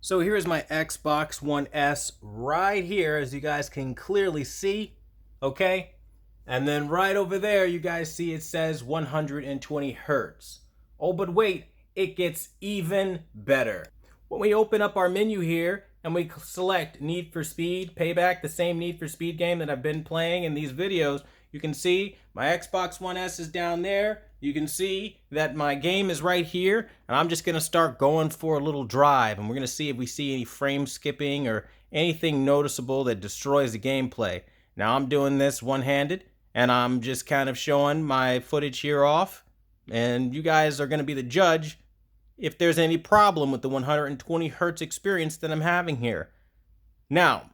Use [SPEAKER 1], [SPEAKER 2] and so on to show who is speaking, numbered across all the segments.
[SPEAKER 1] So here's my Xbox One S right here, as you guys can clearly see, okay? And then right over there, you guys see it says 120 hertz. Oh, but wait, it gets even better. When we open up our menu here and we select Need for Speed Payback, the same Need for Speed game that I've been playing in these videos, you can see my Xbox One S is down there. You can see that my game is right here, and I'm just going to start going for a little drive, and we're going to see if we see any frame skipping or anything noticeable that destroys the gameplay. Now I'm doing this one-handed, and I'm just kind of showing my footage here off, and you guys are going to be the judge if there's any problem with the 120 hertz experience that I'm having here. Now,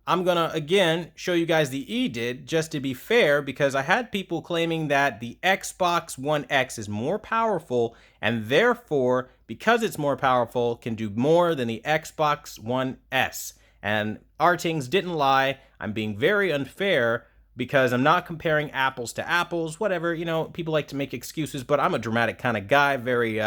[SPEAKER 1] I'm going to, again, show you guys the EDID, just to be fair, because I had people claiming that the Xbox One X is more powerful, and therefore, because it's more powerful, can do more than the Xbox One S. And Artings didn't lie. I'm being very unfair, because I'm not comparing apples to apples, whatever. You know, people like to make excuses, but I'm a dramatic kind of guy, very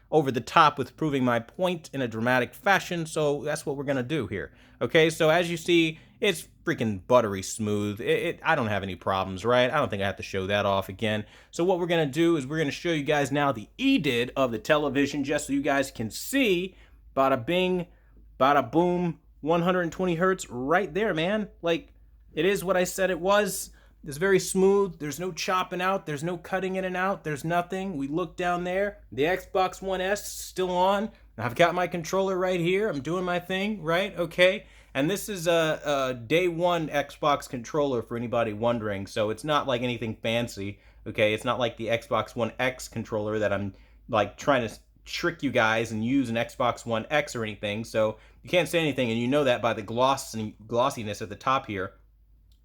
[SPEAKER 1] over the top with proving my point in a dramatic fashion, so that's what we're going to do here. Okay, so as you see, it's freaking buttery smooth. I don't have any problems, right? I don't think I have to show that off again. So what we're going to do is we're going to show you guys now the EDID of the television, just so you guys can see. Bada bing, bada boom, 120 hertz right there, man. Like, it is what I said it was. It's very smooth. There's no chopping out. There's no cutting in and out. There's nothing. We look down there. The Xbox One S is still on. I've got my controller right here. I'm doing my thing, right? Okay. And this is a day one Xbox controller for anybody wondering. So it's not like anything fancy. Okay. It's not like the Xbox One X controller that I'm like trying to trick you guys and use an Xbox One X or anything. So you can't say anything. And you know that by the glossiness at the top here,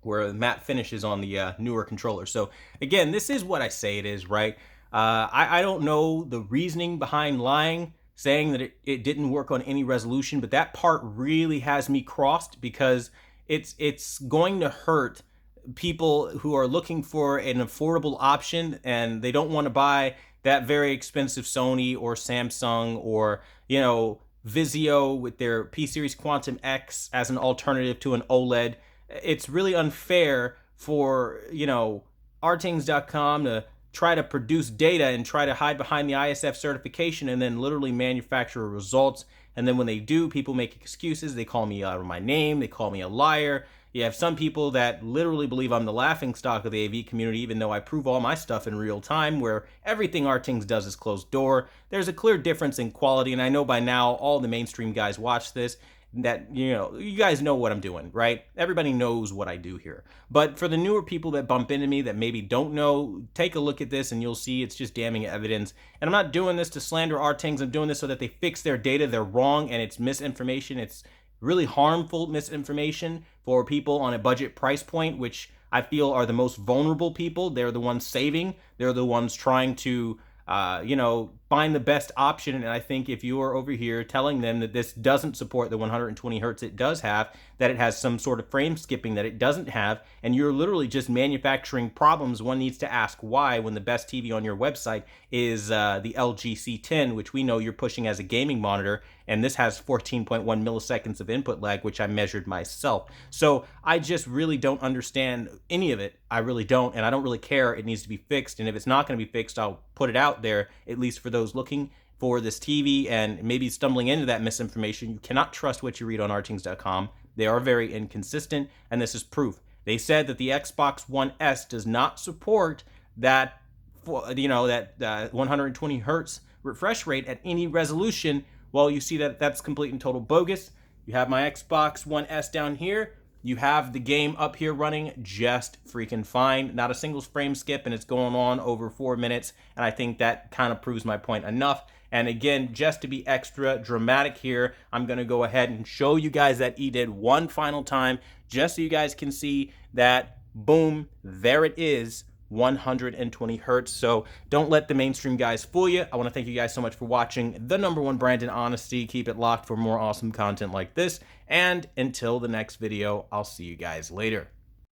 [SPEAKER 1] where the matte finish is on the newer controller. So again, this is what I say it is, right? I don't know the reasoning behind lying, saying that it didn't work on any resolution, but that part really has me crossed, because it's going to hurt people who are looking for an affordable option, and they don't want to buy that very expensive Sony or Samsung or, you know, Vizio with their P-Series Quantum X as an alternative to an OLED. It's really unfair for, you know, Artings.com to try to produce data and try to hide behind the ISF certification and then literally manufacture results. And then when they do, people make excuses. They call me out of my name. They call me a liar. You have some people that literally believe I'm the laughingstock of the AV community, even though I prove all my stuff in real time, where everything Artings does is closed door. There's a clear difference in quality, and I know by now all the mainstream guys watch this, that, you know, you guys know what I'm doing, right? Everybody knows what I do here. But for the newer people that bump into me that maybe don't know, take a look at this and you'll see it's just damning evidence. And I'm not doing this to slander Artings. I'm doing this so that they fix their data. They're wrong, and it's misinformation. It's really harmful misinformation for people on a budget price point, which I feel are the most vulnerable people. They're the ones saving. They're the ones trying to you know, find the best option. And I think if you are over here telling them that this doesn't support the 120 hertz it does have, that it has some sort of frame skipping that it doesn't have, and you're literally just manufacturing problems, one needs to ask why, when the best TV on your website is the LG C10, which we know you're pushing as a gaming monitor, and this has 14.1 milliseconds of input lag, which I measured myself. So I just really don't understand any of it. I really don't, and I don't really care. It needs to be fixed, and if it's not going to be fixed, I'll put it out there, at least for those looking for this TV and maybe stumbling into that misinformation. You cannot trust what you read on Artings.com. They are very inconsistent, and this is proof. They said that the Xbox One S does not support that, you know, that 120 hertz refresh rate at any resolution. Well, you see that that's complete and total bogus. You have my Xbox One S down here. You have the game up here running just freaking fine. Not a single frame skip, and it's going on over 4 minutes. And I think that kind of proves my point enough. And again, just to be extra dramatic here, I'm going to go ahead and show you guys that EDID one final time, just so you guys can see that, boom, there it is, 120 hertz. So don't let the mainstream guys fool you. I want to thank you guys so much for watching the #1 brand in honesty. Keep it locked for more awesome content like this. And until the next video, I'll see you guys later.